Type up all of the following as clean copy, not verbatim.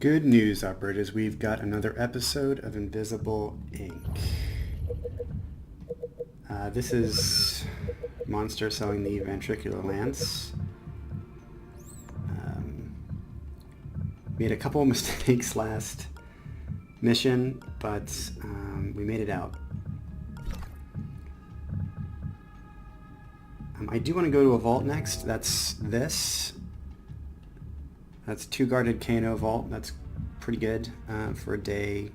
Good news, operators. We've got another episode of Invisible Ink. This is Monster selling the ventricular lance. Made a couple of mistakes last mission, but we made it out. I do want to go to a vault next. That's this. That's 2 guarded K&O Vault. That's pretty good for a day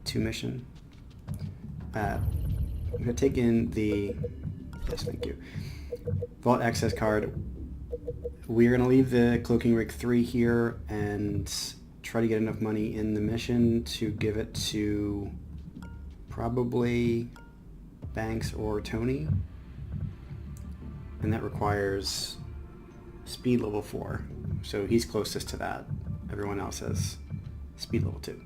2 mission. I'm going to take in the... Yes, thank you. Vault access card. We're going to leave the Cloaking Rig 3 here and try to get enough money in the mission to give it to probably Banks or Tony. And that requires speed level 4. So he's closest to that. Everyone else has speed level 2.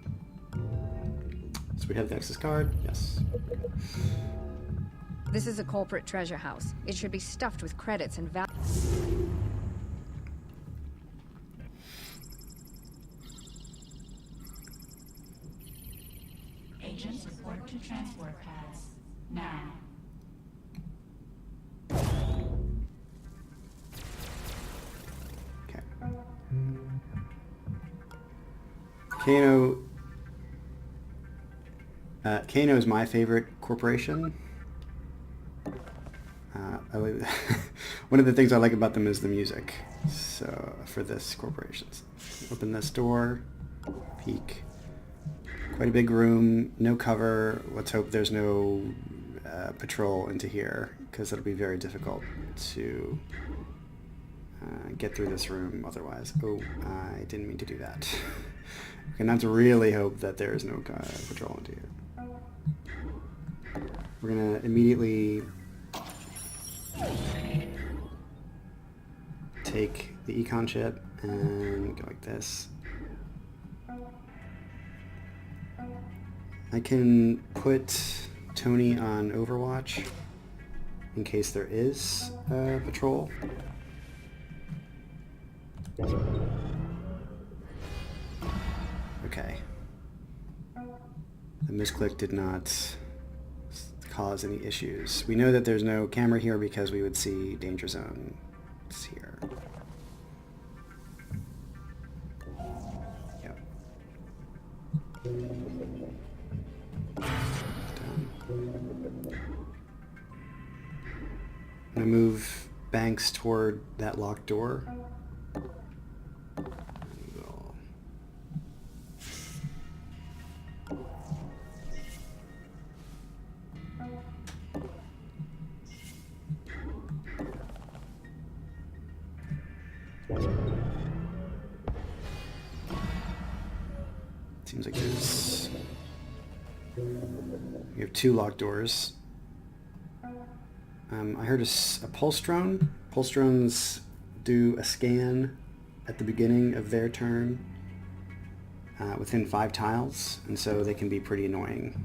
So we have the access card. Yes. This is a culprit treasure house. It should be stuffed with credits and value. Agents report to transport pads. Now. Okay. K&O is my favorite corporation. One of the things I like about them is the music. So for this corporation, open this door, peek. Quite a big room, no cover. Let's hope there's no patrol into here, because it'll be very difficult to get through this room otherwise. Oh, I didn't mean to do that. We can have to really hope that there is no patrol into here. We're going to immediately take the econ chip and go like this. I can put Tony on Overwatch in case there is a patrol. Okay. The misclick did not cause any issues. We know that there's no camera here because we would see danger zones here. Yep. Done. I'm gonna move Banks toward that locked door. Seems like there's... We have 2 locked doors. I heard a pulse drone. Pulse drones do a scan at the beginning of their turn within 5 tiles, and so they can be pretty annoying.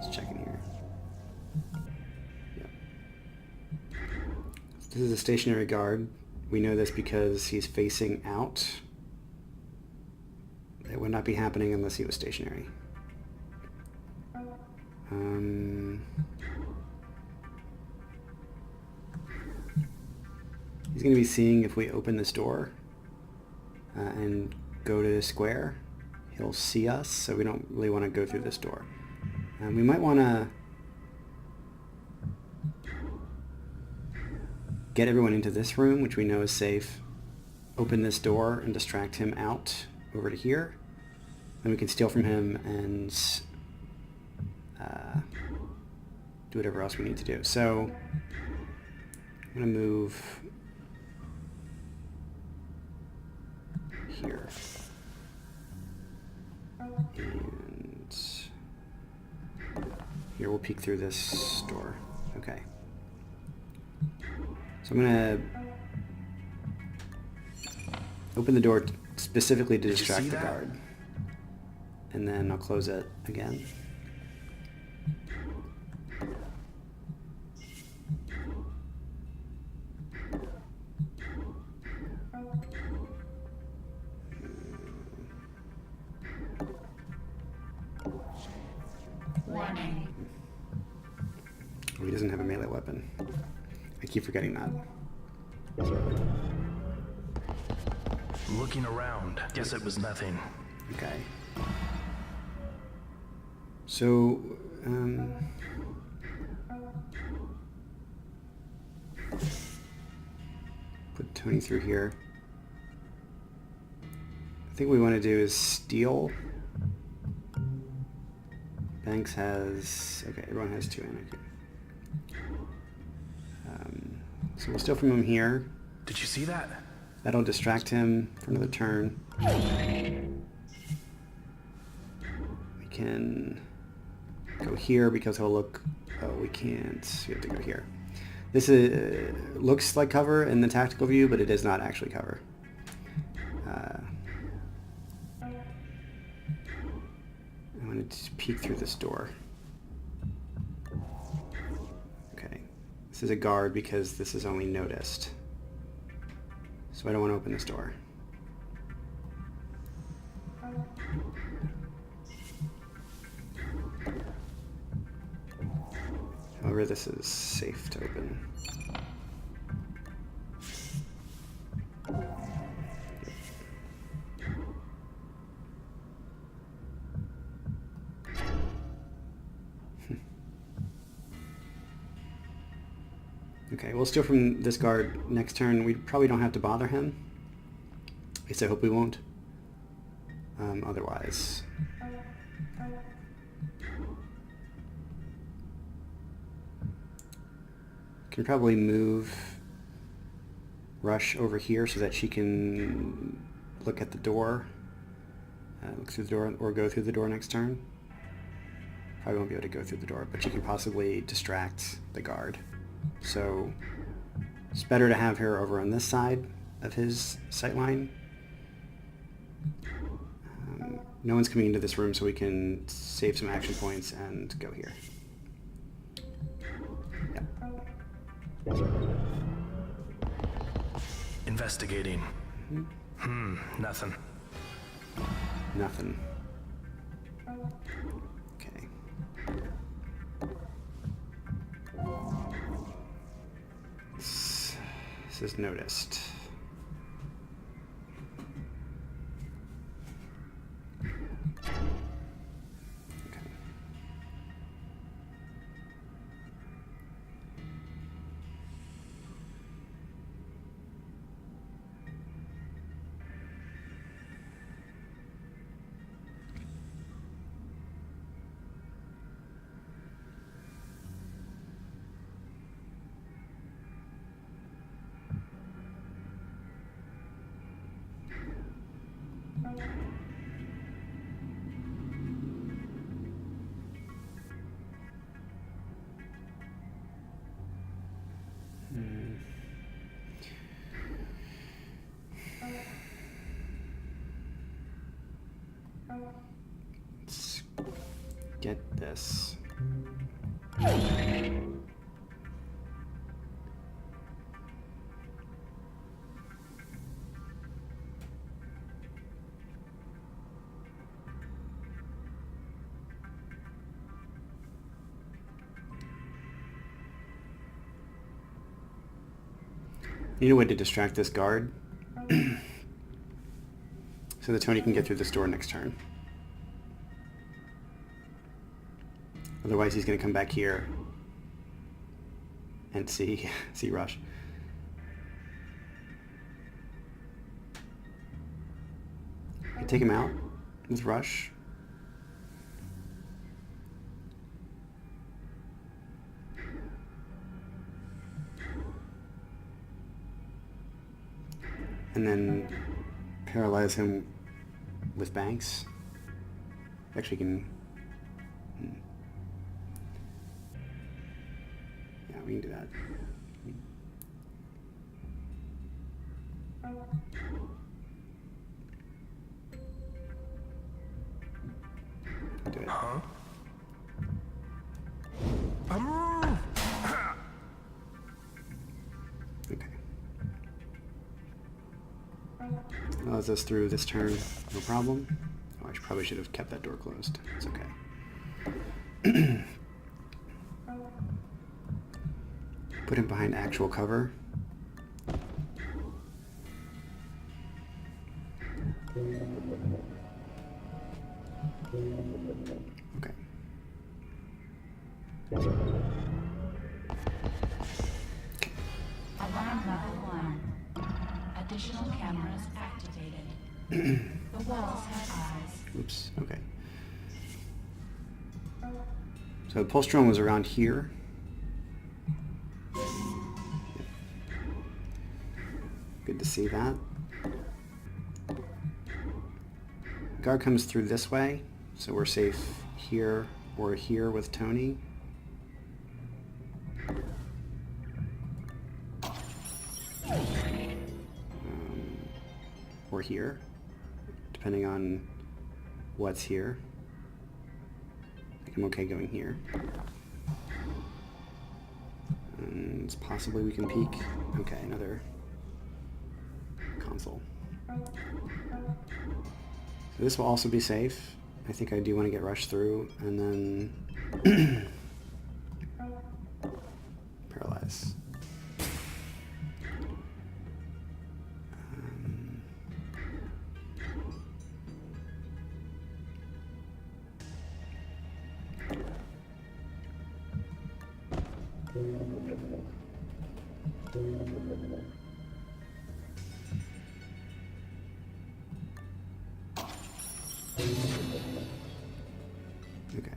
Let's check in here. Yep. This is a stationary guard. We know this because he's facing out. It would not be happening unless he was stationary. He's going to be seeing if we open this door and go to the square. He'll see us, so we don't really want to go through this door. We might want to get everyone into this room, which we know is safe. Open this door and distract him out over to here. Then we can steal from him and do whatever else we need to do. So I'm going to move here. And here we'll peek through this door. Okay. So I'm going to open the door specifically to distract the guard. And then I'll close it again. doesn't have a melee weapon. I keep forgetting that. Looking around. Guess it was nothing. Okay. So, put Tony through here. I think what we want to do is steal. Banks has... Okay, everyone has 2 anarchy. So we'll steal from him here. Did you see that? That'll distract him for another turn. We can go here because he'll look... Oh, we can't. We have to go here. This looks like cover in the tactical view, but it is not actually cover. I wanted to peek through this door. Okay. This is a guard because this is only noticed. So I don't want to open this door. However, this is safe to open. Okay, we'll steal from this guard next turn. We probably don't have to bother him. At least I hope we won't. Otherwise... Can probably move Rush over here so that she can look at the door. Look through the door or go through the door next turn. Probably won't be able to go through the door, but she can possibly distract the guard. So it's better to have her over on this side of his sightline. No one's coming into this room, so we can save some action points and go here. Yep. Investigating. Nothing. Nothing. Okay. This is noticed. Let's get this. Need a way to distract this guard so that Tony can get through this door next turn. Otherwise he's going to come back here and see Rush. I can take him out with Rush. And then paralyze him with Banks. Actually can... Yeah, we can do that. Do it. Huh? Okay. Allows us through this turn, no problem. Oh, I probably should have kept that door closed. It's okay. Put him behind actual cover. Okay. Alarm level 1. Additional cameras activated. The walls have eyes. Oops, okay. So the pulse drone was around here. Good to see that. Guard comes through this way, so we're safe here or here with Tony. Or here, depending on what's here. I think I'm okay going here. And it's possibly we can peek. Okay, another console. So this will also be safe. I think I do want to get rushed through and then paralyze. Okay,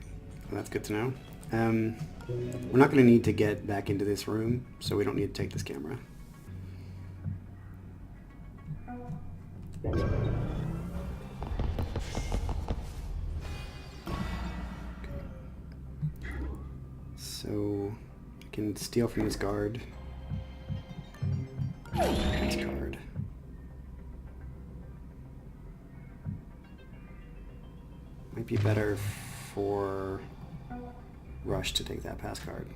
well, that's good to know. We're not going to need to get back into this room, so we don't need to take this camera. Okay. So I can steal from this guard. This card. Might be better for Rush to take that pass card.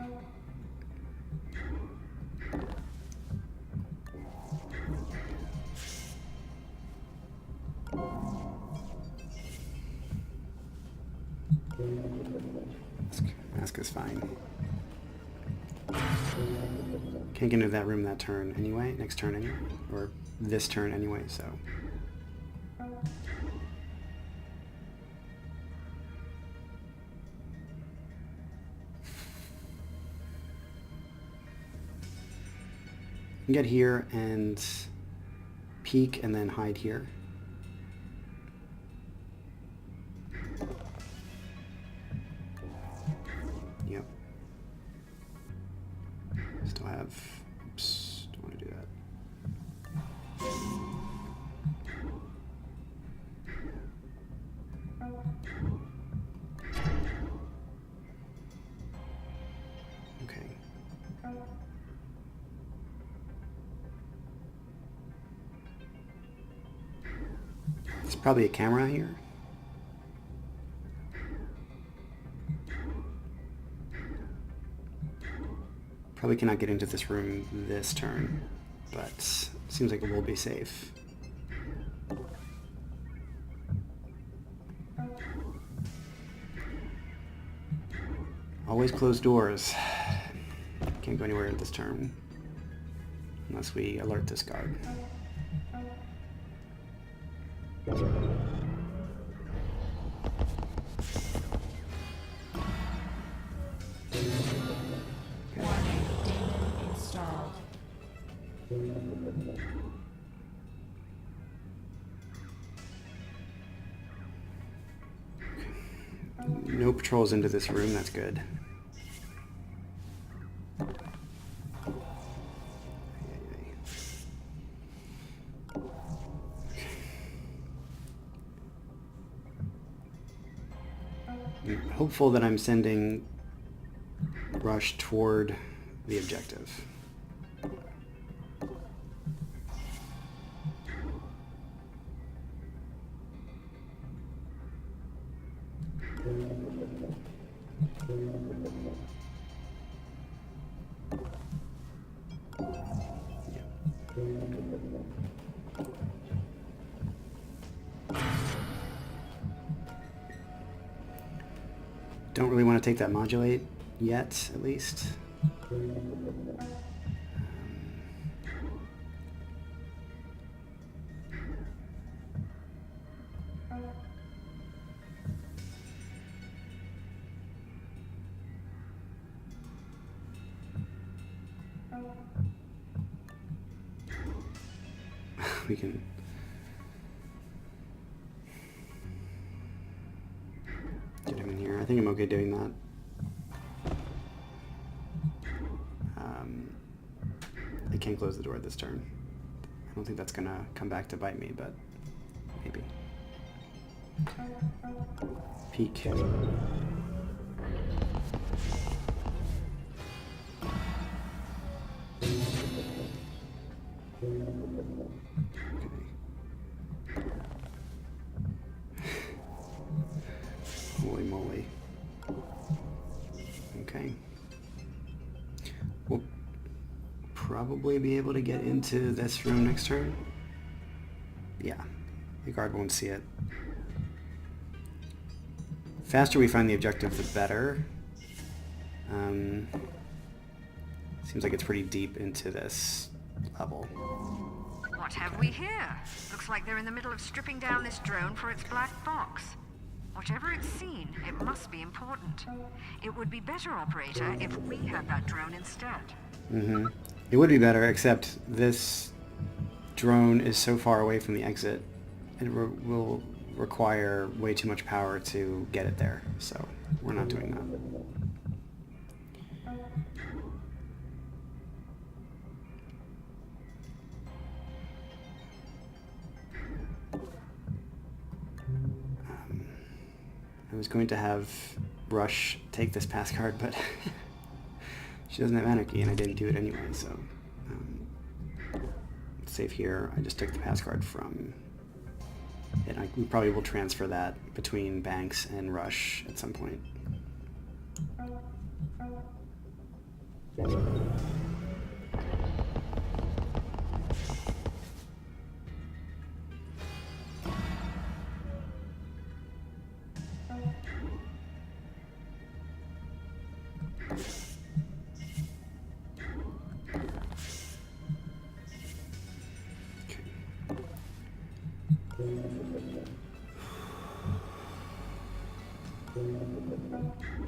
Mask is fine. Can't get into that room that turn anyway, next turn anyway, or this turn anyway, so. Get here and peek and then hide here. Yep. Still have, oops, don't want to do that. Okay. There's probably a camera here. Probably cannot get into this room this turn, but seems like it will be safe. Always close doors. Can't go anywhere this turn unless we alert this guard. Installed. No patrols into this room, that's good. I'm hopeful that I'm sending Rush toward the objective. Don't really want to take that modulate yet, at least. we can get him in here. I think I'm okay doing that. I can't close the door this turn. I don't think that's gonna come back to bite me, but maybe. Peek. Holy moly. Okay. We'll probably be able to get into this room next turn. Yeah, the guard won't see it. Faster we find the objective, the better. Seems like it's pretty deep into this level. What have we here? Looks like they're in the middle of stripping down this drone for its black box. Whatever it's seen, it must be important. It would be better, operator, if we had that drone instead. Mm-hmm. It would be better, except this drone is so far away from the exit, it will require way too much power to get it there, so we're not doing that. I was going to have Rush take this pass card, but she doesn't have anarchy, and I didn't do it anyway, so let's save here. I just took the pass card from it. We probably will transfer that between Banks and Rush at some point.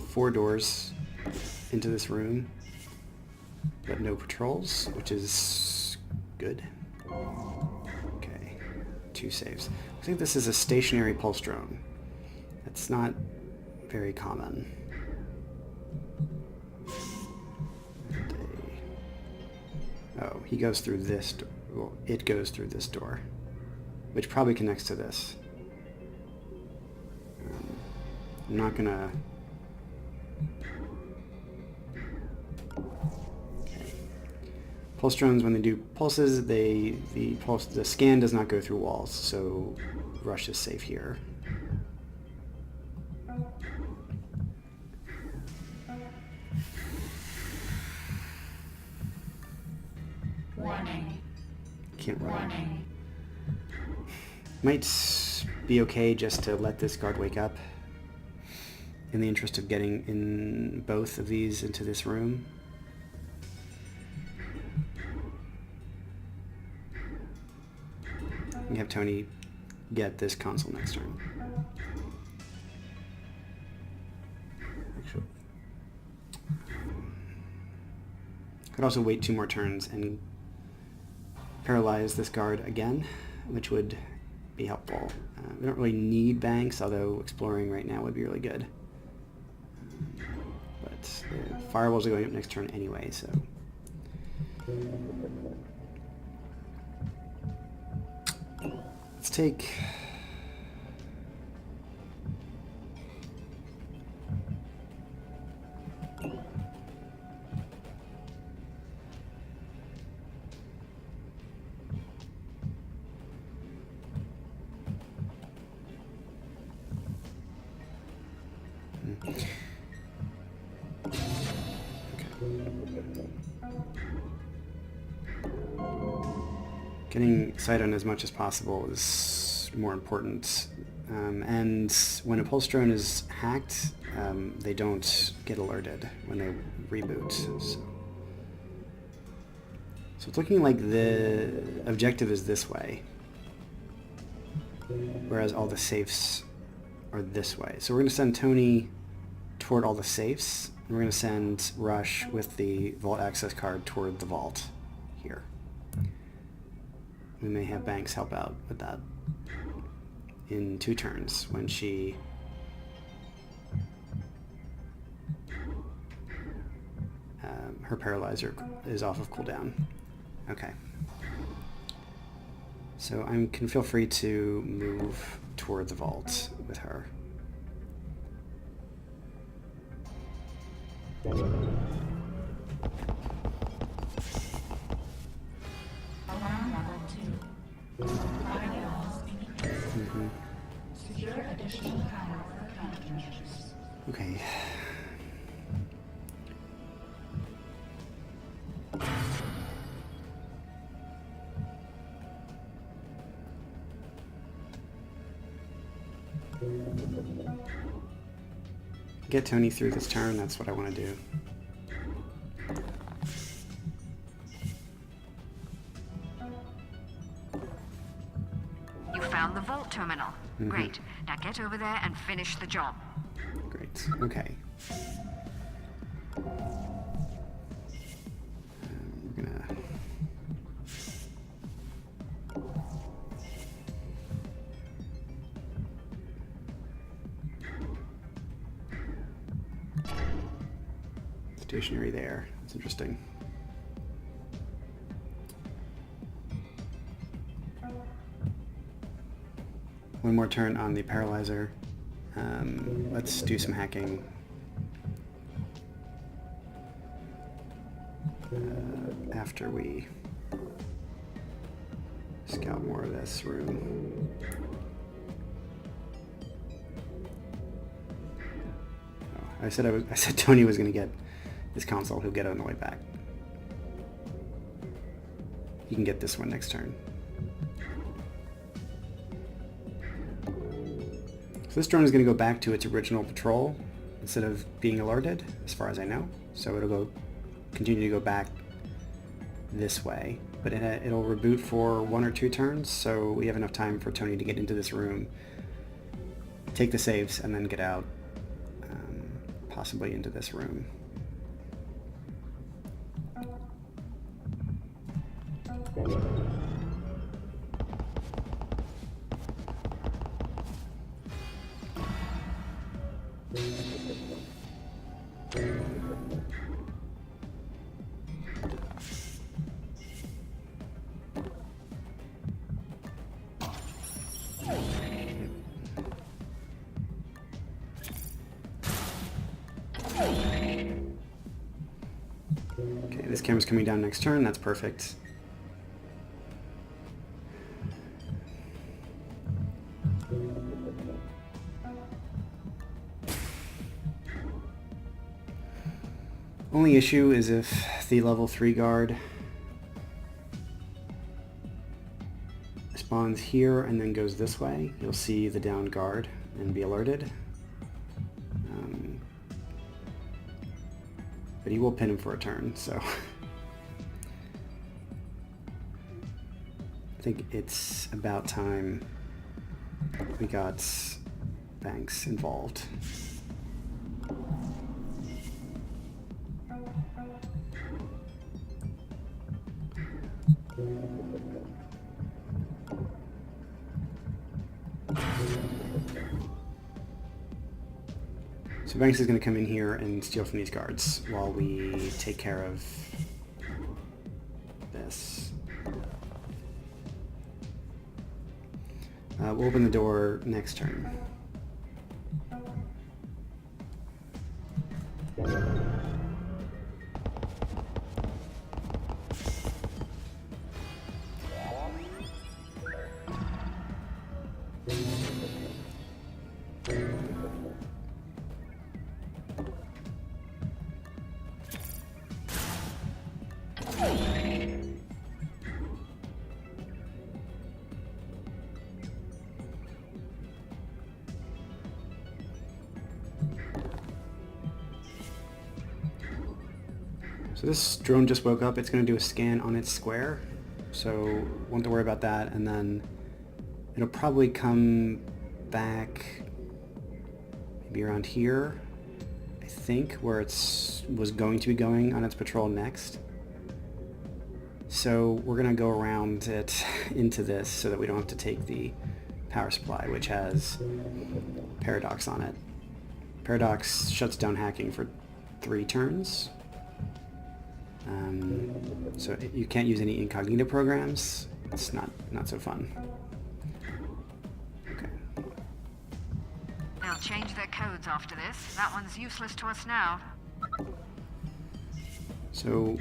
Four doors into this room, but no patrols, which is good. Okay, 2 saves. I think this is a stationary pulse drone. That's not very common. Oh, he goes through this door. Well, it goes through this door, which probably connects to this. I'm not gonna... Okay. Pulse drones, when they do pulses, the scan does not go through walls, so Rush is safe here. Warning. Can't run. Warning. Might be okay just to let this guard wake up in the interest of getting in both of these into this room. We have Tony get this console next turn. Actually, could also wait 2 more turns and paralyze this guard again, which would be helpful. We don't really need Banks, although exploring right now would be really good. But the firewalls are going up next turn anyway, so... Let's take... Getting sight on as much as possible is more important. And when a pulse drone is hacked, they don't get alerted when they reboot. So it's looking like the objective is this way, whereas all the safes are this way. So we're going to send Tony toward all the safes, and we're going to send Rush with the vault access card toward the vault here. we may have Banks help out with that in 2 turns when she her paralyzer is off of cooldown. Okay. So I can feel free to move toward the vault with her. Alarm level 2. Fire walls increased. Secure additional power for countermeasures. Okay. Get Tony through this turn, that's what I want to do. You found the vault terminal. Great. Now get over there and finish the job. Great. Okay. We're gonna... Stationary there. That's interesting. One more turn on the paralyzer. Let's do some hacking. After we scout more of this room. Oh, I said Tony was going to get this console. He'll get it on the way back. You can get this one next turn. So this drone is going to go back to its original patrol instead of being alerted, as far as I know. So it'll continue to go back this way, but it'll reboot for 1 or 2 turns, so we have enough time for Tony to get into this room, take the saves, and then get out, possibly into this room. Okay, this camera's coming down next turn, that's perfect. Only issue is if the level 3 guard spawns here and then goes this way, you'll see the downed guard and be alerted. But he will pin him for a turn, so I think it's about time we got Banks involved. So Banks is going to come in here and steal from these guards while we take care of this. We'll open the door next turn. So this drone just woke up. It's going to do a scan on its square, so won't have to worry about that. And then it'll probably come back maybe around here, I think, where it was going to be going on its patrol next. So we're going to go around it into this so that we don't have to take the power supply, which has Paradox on it. Paradox shuts down hacking for 3 turns. So you can't use any incognito programs. It's not so fun. Okay. They'll change their codes after this. That one's useless to us now. So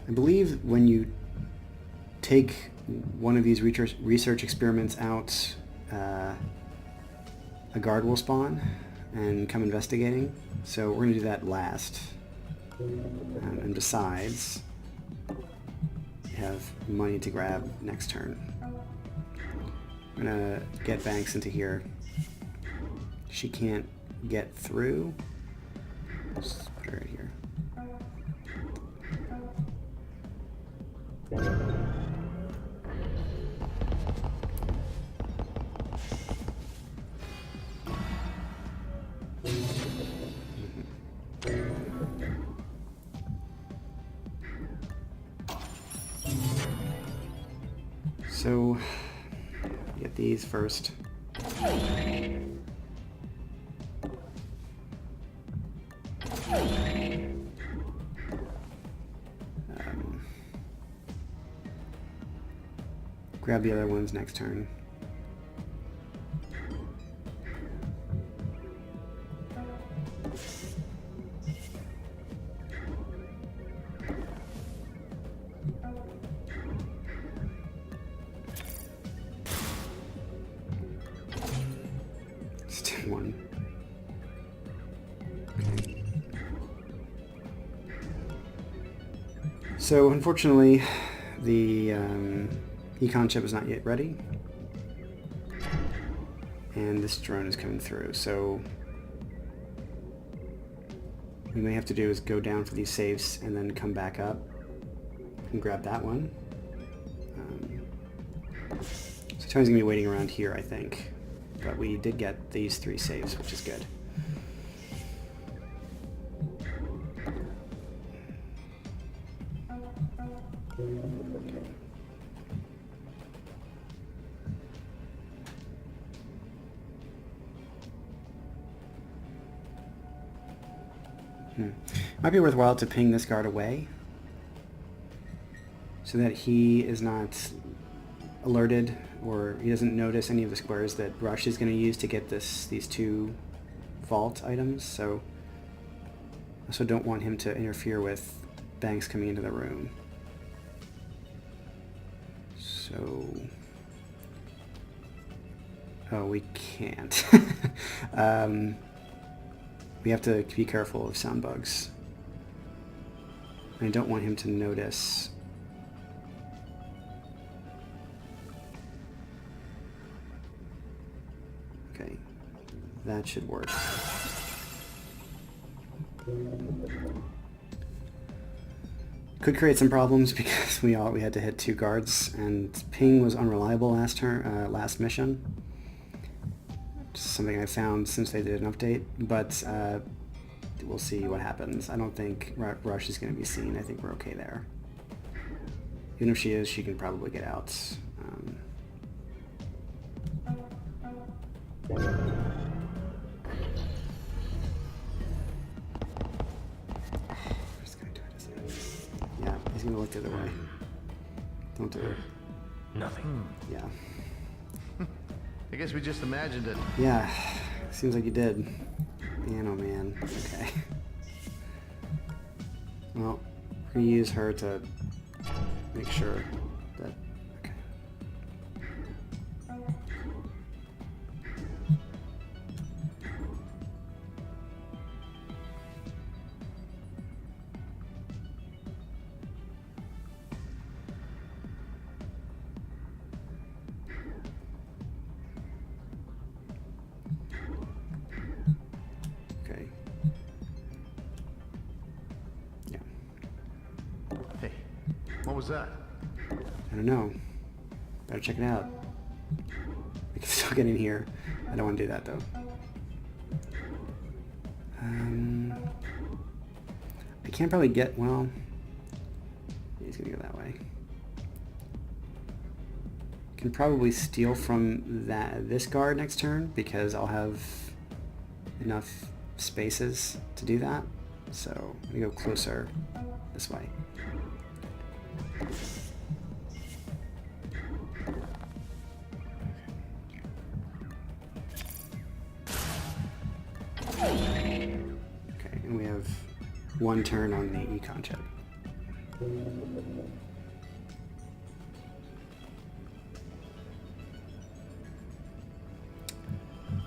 I believe when you take one of these research experiments out, a guard will spawn and come investigating. So we're going to do that last. And besides, we have money to grab next turn. I'm going to get Banks into here. She can't get through. Let's put her right here. So, get these first. Grab the other ones next turn. Still one. Okay. So unfortunately, the econ chip is not yet ready, and this drone is coming through. So what we may have to do is go down for these safes and then come back up and grab that one. So Tony's gonna be waiting around here, I think, but we did get these 3 saves, which is good. Might be worthwhile to ping this guard away so that he is not alerted, or he doesn't notice any of the squares that Rush is going to use to get these 2 vault items. So I also don't want him to interfere with Banks coming into the room. So we can't. We have to be careful of sound bugs. I don't want him to notice. Okay, that should work. Could create some problems because we had to hit 2 guards, and ping was unreliable last mission. Something I found since they did an update, but we'll see what happens. I don't think Rush is going to be seen. I think we're okay there. Even if she is, she can probably get out. Yeah, he's going to look the other way. Don't do it. Nothing. Yeah. I guess we just imagined it. Yeah, seems like you did. Man, oh man. Okay. Well, we're gonna use her to make sure that. Okay. Okay. Yeah. Hey, what was that? I don't know. Better check it out. We can still get in here. I don't want to do that though. I can't probably get, well, he's gonna go that way. Can probably steal from this guard next turn because I'll have enough spaces to do that. So I'm gonna go closer this way. Okay, and we have one turn on the econ chip.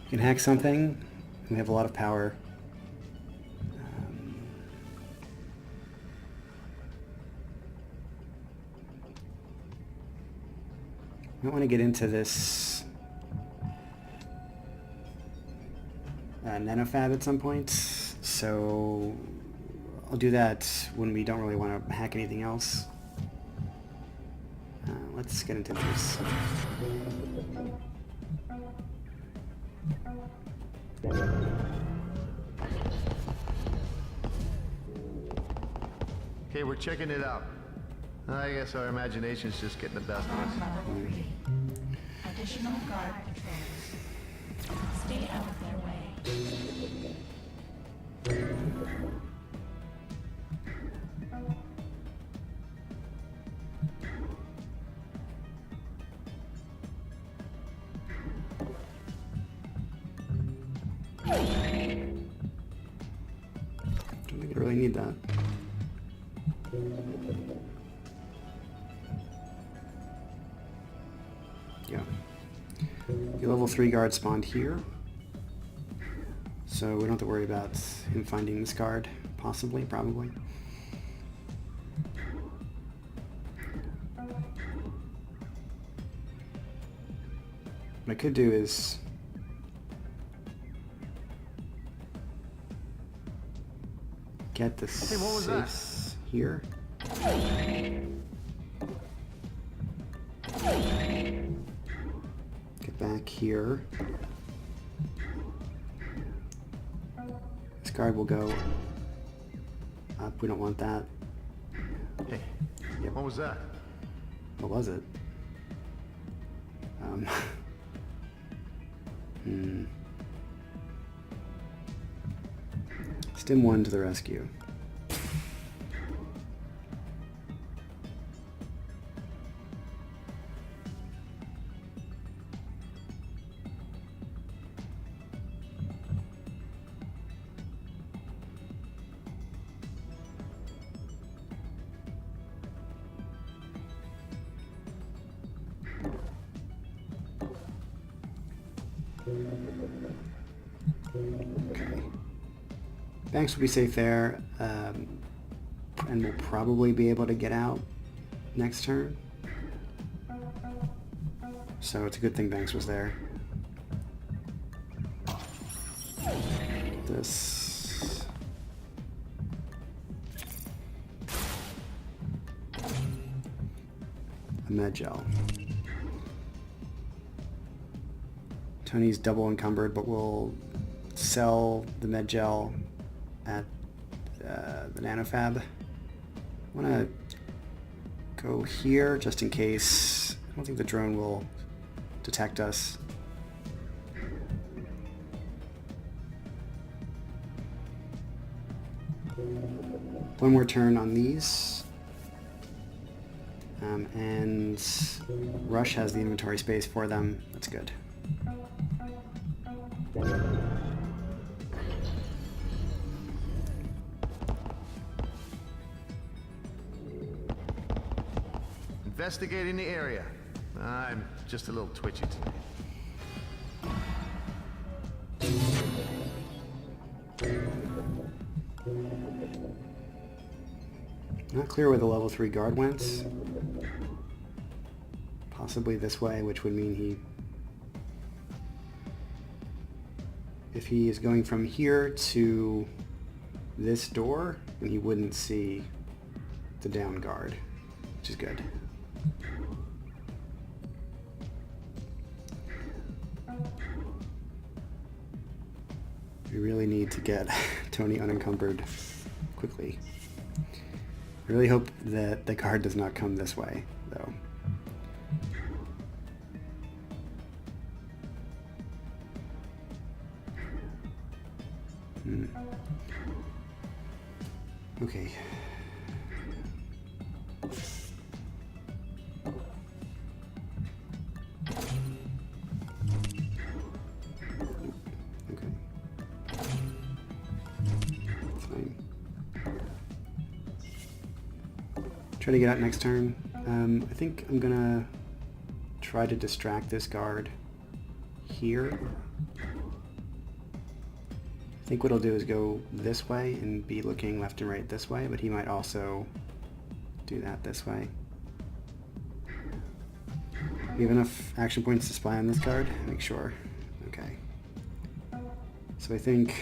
You can hack something. We have a lot of power. I don't want to get into this nanofab at some point, so I'll do that when we don't really want to hack anything else. Let's get into this. Okay, we're checking it out. I guess our imagination's just getting the best of us. Level 3. Additional guard patrols. Stay out of their way. Don't think I really need that. Yeah. The level 3 guard spawned here. So we don't have to worry about him finding this guard. Possibly, probably. What I could do is get the Hey, what was that? safes here. Get back here. This guard will go up. We don't want that. Hey, Yep. what was that? What was it? Stim 1 to the rescue. Okay. Banks will be safe there, and we'll probably be able to get out next turn. So it's a good thing Banks was there. This. A med gel. Tony's double encumbered, but we'll sell the med gel at the nanofab. I want to go here just in case. I don't think the drone will detect us. One more turn on these. And Rush has the inventory space for them. That's good. Investigating the area. I'm just a little twitchy today. Not clear where the level 3 guard went. Possibly this way, which would mean if he is going from here to this door, then he wouldn't see the down guard, which is good. We really need to get Tony unencumbered quickly. Really hope that the guard does not come this way, though. Okay. Okay. Fine. Try to get out next turn. I think I'm gonna try to distract this guard here. I think what he'll do is go this way and be looking left and right this way, but he might also do that this way. We have enough action points to spy on this guard? Make sure. Okay. So I think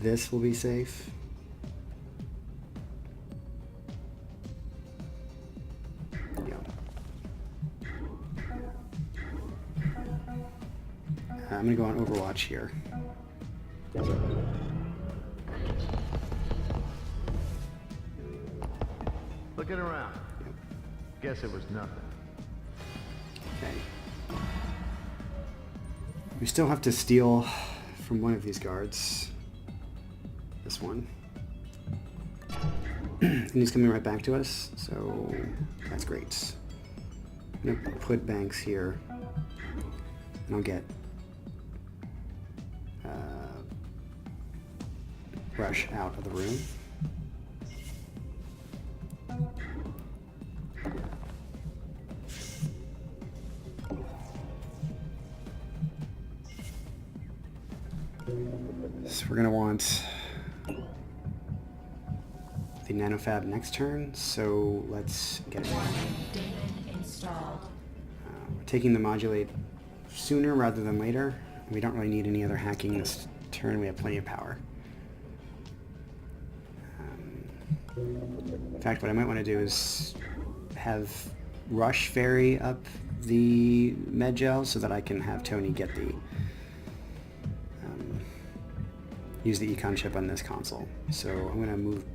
this will be safe. I'm going to go on Overwatch here. Looking around. Yep. Guess it was nothing. Okay. We still have to steal from one of these guards. This one. And he's coming right back to us, so that's great. I'm going to put Banks here, and I'll get Rush out of the room. So we're going to want the nanofab next turn, so let's get it. Installed. We're taking the modulate sooner rather than later. We don't really need any other hacking this turn. We have plenty of power. In fact, what I might want to do is have Rush ferry up the med gel so that I can have Tony get the use the econ chip on this console. So I'm going to move.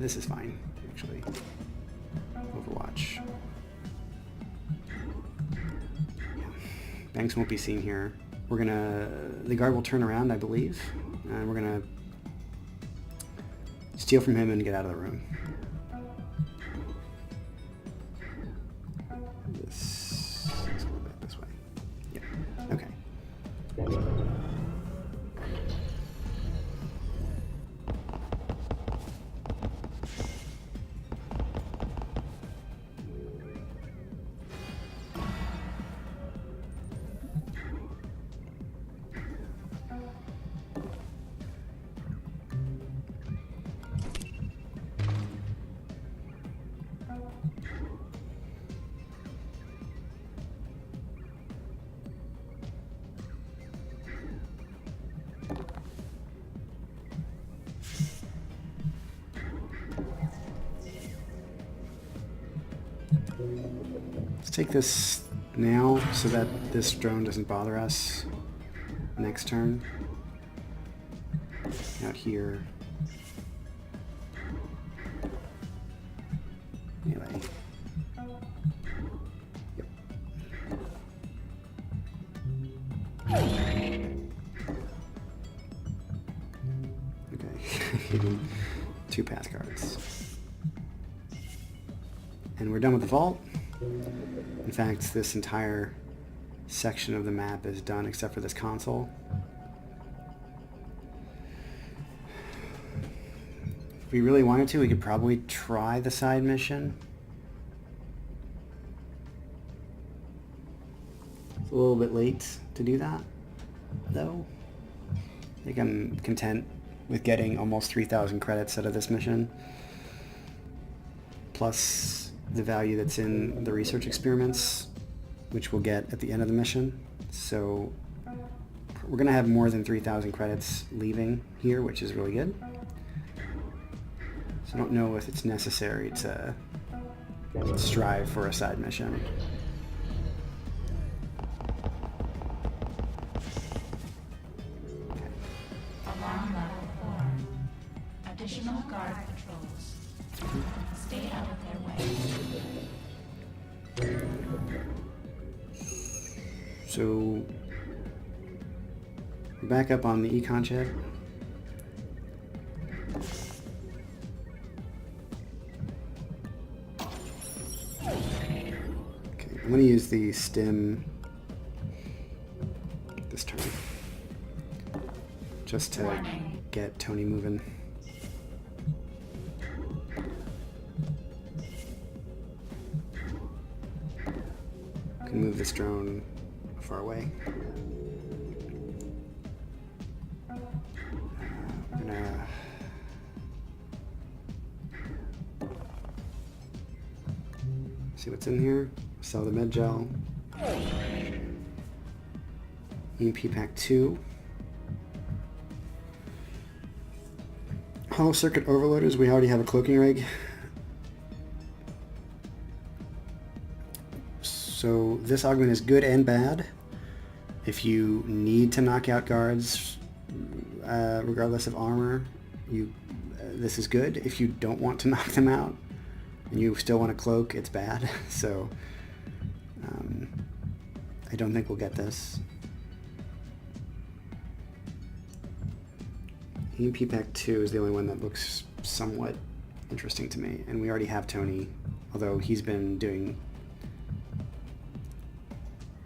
This is fine, actually. Overwatch. Yeah. Banks won't be seen here. We're gonna. The guard will turn around, I believe, and we're gonna steal from him and get out of the room. This is a little bit this way. Yeah. Okay. Let's take this now so that this drone doesn't bother us next turn. Out here. Anyway. Yep. Okay. 2 pass cards. And we're done with the vault. In fact, this entire section of the map is done except for this console. If we really wanted to, we could probably try the side mission. It's a little bit late to do that, though. I think I'm content with getting almost 3,000 credits out of this mission, plus the value that's in the research experiments, which we'll get at the end of the mission. So we're going to have more than 3,000 credits leaving here, which is really good. So I don't know if it's necessary to strive for a side mission. Alarm level 4. So back up on the econ chip. Okay, I'm going to use the stim this turn just to get Tony moving. Can move this drone far away. I'm gonna see what's in here. Sell the med gel. EMP pack 2. Hollow circuit overloaders. We already have a cloaking rig. So this augment is good and bad. If you need to knock out guards, regardless of armor, this is good. If you don't want to knock them out and you still want to cloak, it's bad. So I don't think we'll get this. EMP pack 2 is the only one that looks somewhat interesting to me, and we already have Tony, although he's been doing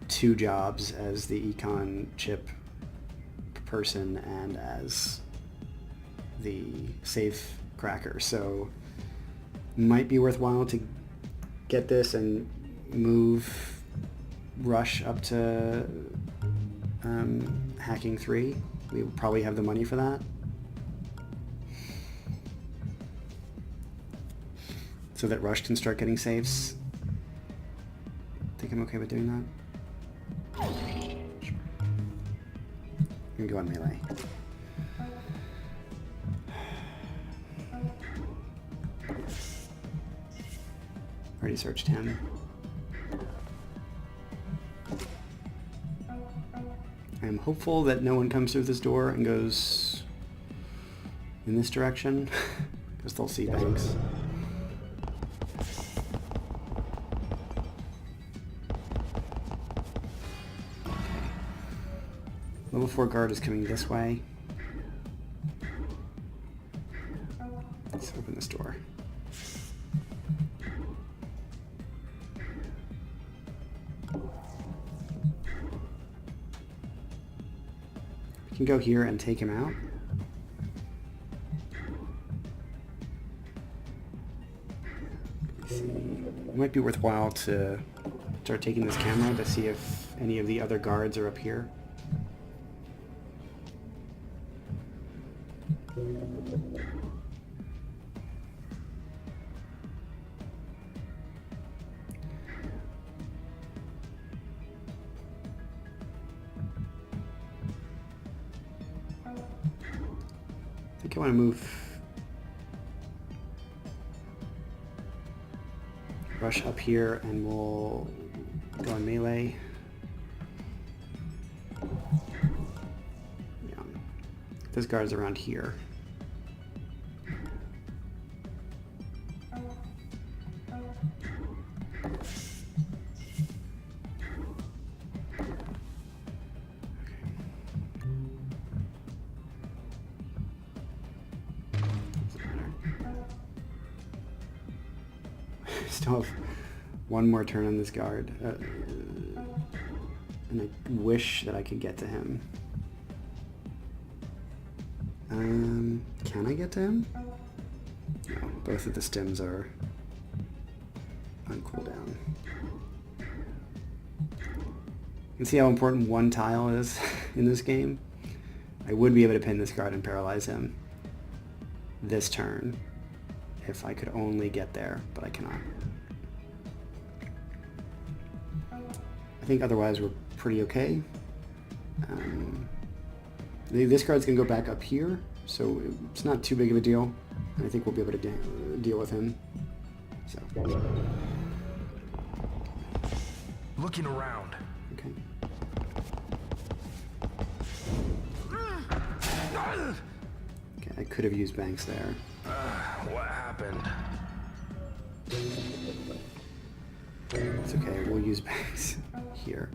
2 jobs as the econ chip person and as the safe cracker, so might be worthwhile to get this and move Rush up to hacking 3. We probably have the money for that. So that Rush can start getting safes. Think I'm okay with doing that? Sure. I'm gonna go on melee. Already searched him. I'm hopeful that no one comes through this door and goes in this direction, because they'll see Banks. Level 4 guard is coming this way. Let's open this door. We can go here and take him out. Let's see. It might be worthwhile to start taking this camera to see if any of the other guards are up here. I think I want to move Rush up here and we'll go on melee. Yeah. This guard's around here. Still have one more turn on this guard, and I wish that I could get to him. Can I get to him? No, both of the stims are on cooldown. You can see how important one tile is in this game. I would be able to pin this guard and paralyze him this turn if I could only get there, but I cannot. I think otherwise we're pretty okay. This card's gonna go back up here, so it's not too big of a deal. And I think we'll be able to deal with him. So. Looking around. Okay. Okay, I could have used Banks there. What happened? It's okay, we'll use Banks here.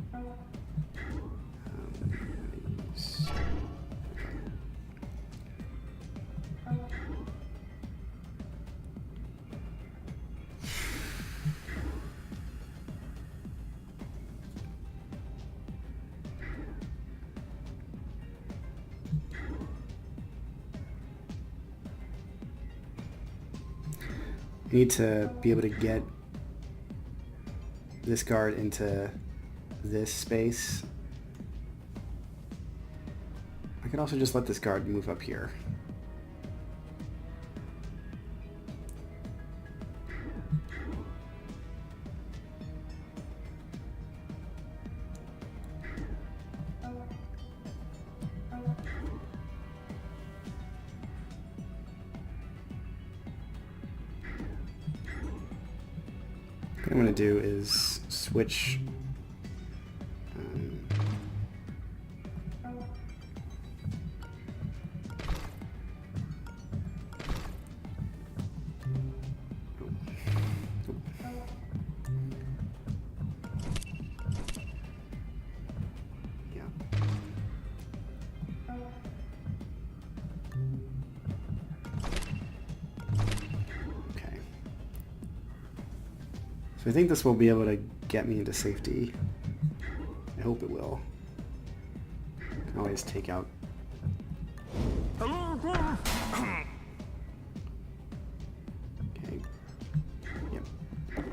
need to be able to get this guard into this space. I could also just let this guard move up here. What I'm going to do is switch I think this will be able to get me into safety. I hope it will. I can always take out. Okay. Yep. Okay.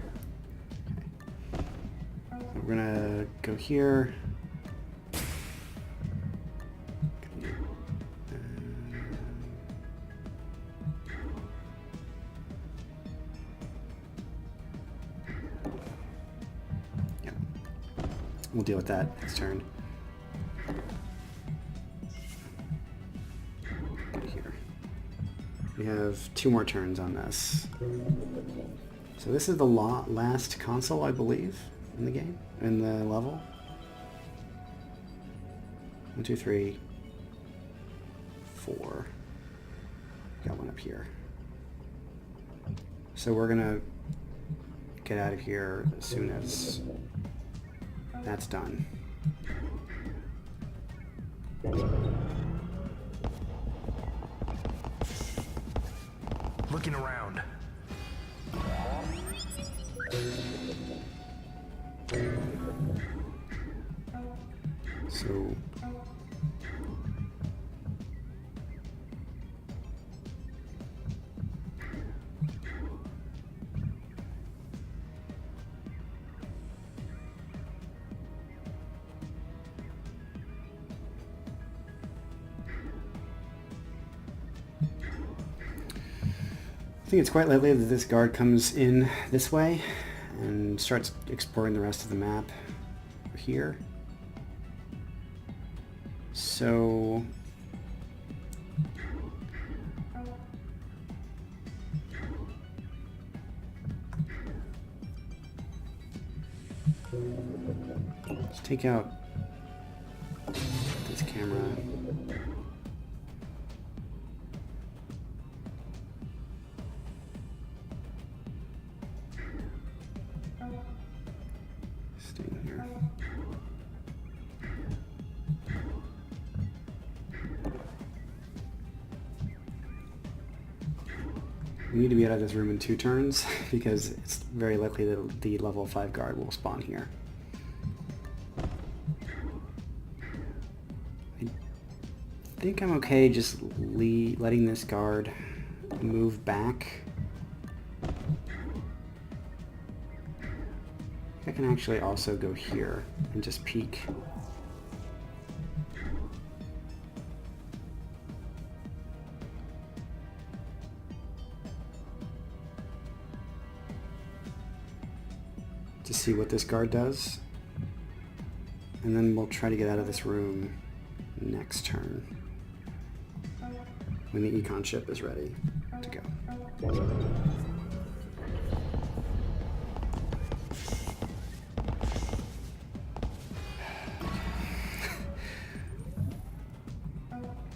So we're gonna go here. We'll deal with that next turn. Good here. We have 2 more turns on this. So this is the last console, I believe, in the game, in the level. 1, 2, 3, 4. Got one up here. So we're gonna get out of here as soon as that's done. Looking around. So I think it's quite likely that this guard comes in this way and starts exploring the rest of the map here. So let's take out this camera. Staying here. We need to be out of this room in 2 turns because it's very likely that the level 5 guard will spawn here. I think I'm okay just letting this guard move back. I can actually also go here and just peek. To see what this guard does. And then we'll try to get out of this room next turn when the econ ship is ready to go.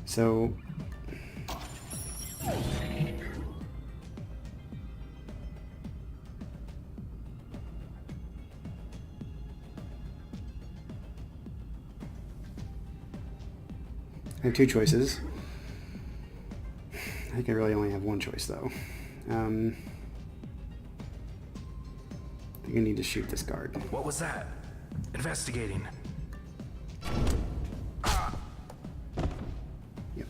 So I have 2 choices. I think I really only have 1 choice though. I think I need to shoot this guard. What was that? Investigating. Yep.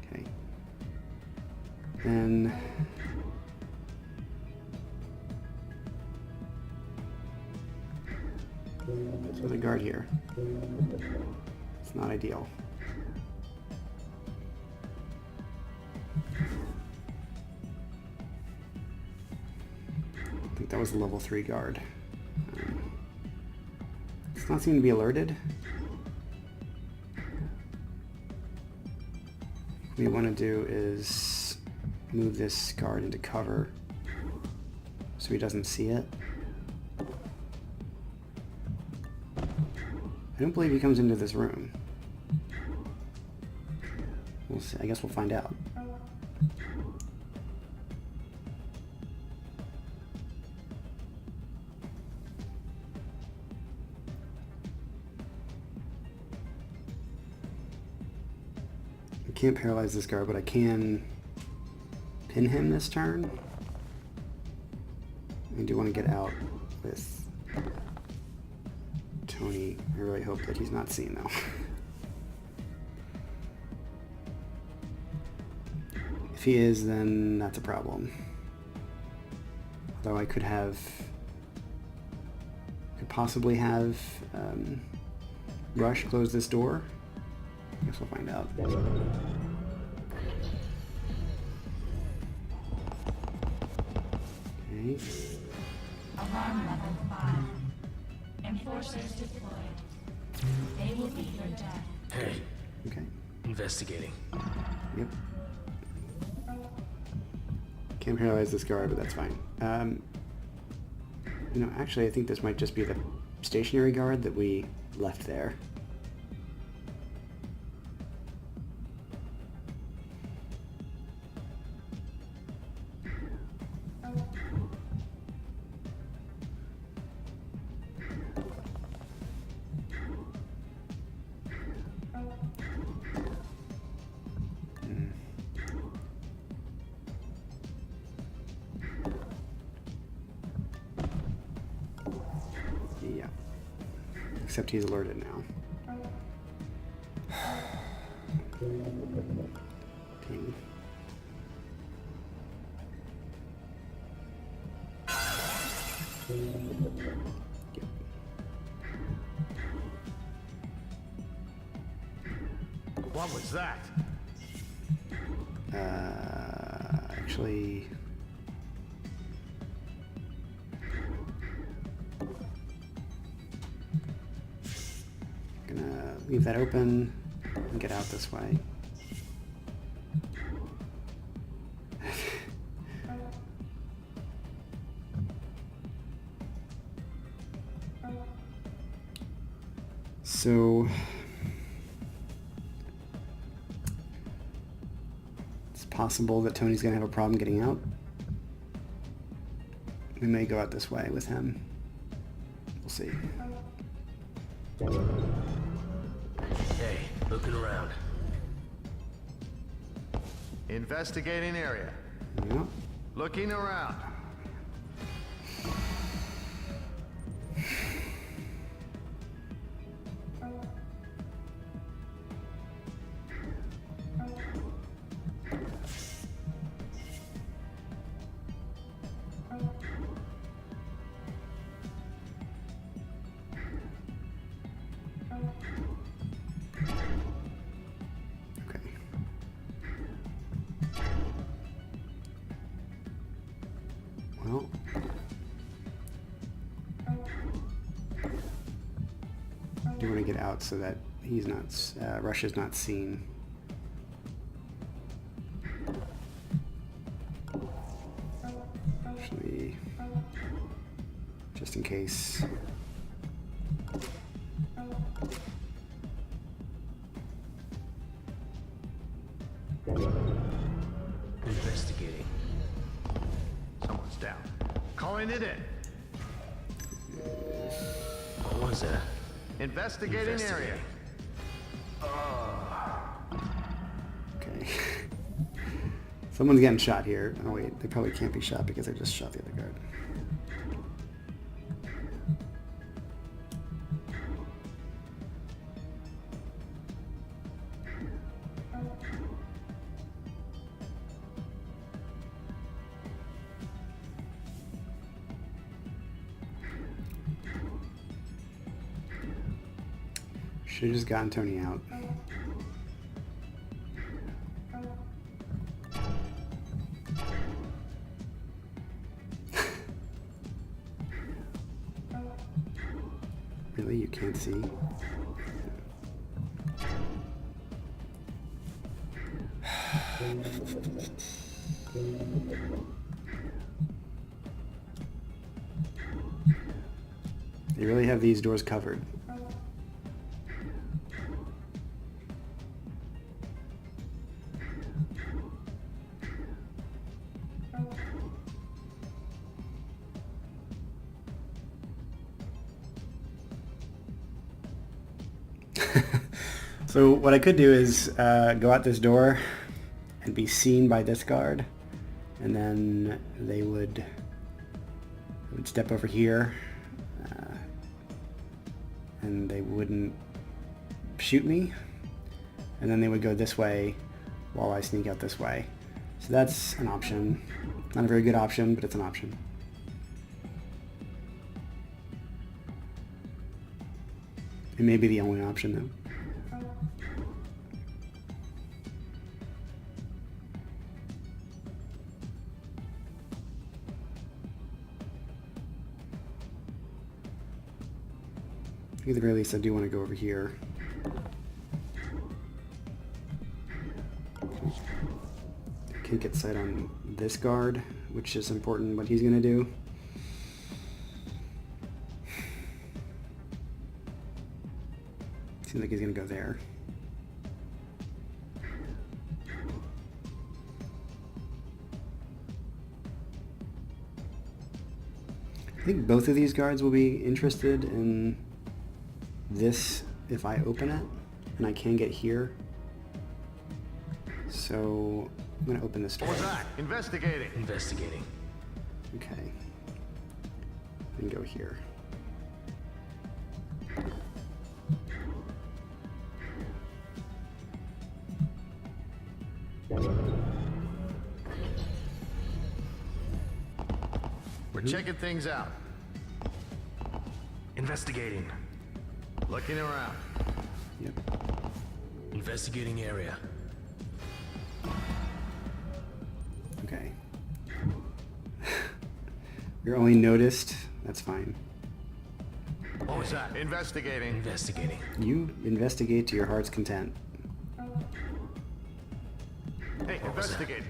Okay. Then There's a guard here. It's not ideal. I think that was a level 3 guard. Does not seem to be alerted. What we want to do is move this guard into cover so he doesn't see it. I don't believe he comes into this room. We'll see. I guess we'll find out. I can't paralyze this guard, but I can pin him this turn. I do want to get out with Tony. I really hope that he's not seen, though. If he is, then that's a problem. Although I could possibly have Rush close this door. I guess we'll find out. Okay. Alarm level 5. Enforcers deployed. They will be your death. Hey, Okay. investigating. Yep. Can't paralyze this guard, but that's fine. You know, actually, I think this might just be the stationary guard that we left there. Yeah. Except he's alerted now. Ping. Yep. What was that? Actually... Gonna leave that open and get out this way. So it's possible that Tony's gonna have a problem getting out. We may go out this way with him. We'll see. Hey, looking around. Investigating area. Yep. Looking around. Okay. Well. I do want to get out so that he's not, Rush is not seen. Actually, just in case. Investigating. Someone's down. Calling it in. What was that? Investigating area. Okay. Someone's getting shot here. Oh wait, they probably can't be shot because I just shot the other guard. Should have just gotten Tony out. Really? You can't see? They really have these doors covered. So what I could do is go out this door and be seen by this guard, and then they would step over here, and they wouldn't shoot me, and then they would go this way while I sneak out this way. So that's an option. Not a very good option, but it's an option. It may be the only option though. At the very least, I do want to go over here. I can't get sight on this guard, which is important what he's going to do. Seems like he's going to go there. I think both of these guards will be interested in this if I open it, and I can get here. So I'm going to open this door. What was that? Investigating. Investigating. Okay. And go here. We're checking things out. Investigating. Looking around. Yep. Investigating area. Okay. You're only noticed. That's fine. What was that? Investigating. Investigating. You investigate to your heart's content. Hey, What was that? investigating.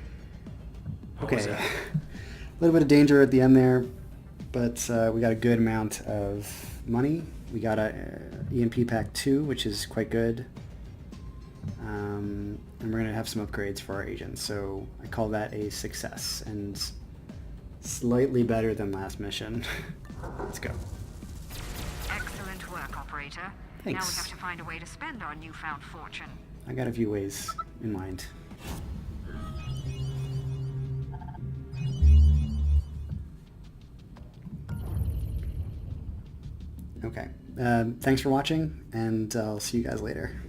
What was Okay. that? A little bit of danger at the end there, but we got a good amount of money. We got a EMP pack 2, which is quite good. And we're going to have some upgrades for our agents, so I call that a success, and slightly better than last mission. Let's go. Excellent work, operator. Now we Thanks. have to find a way to spend our newfound fortune. I got a few ways in mind. Okay. Thanks for watching, and I'll see you guys later.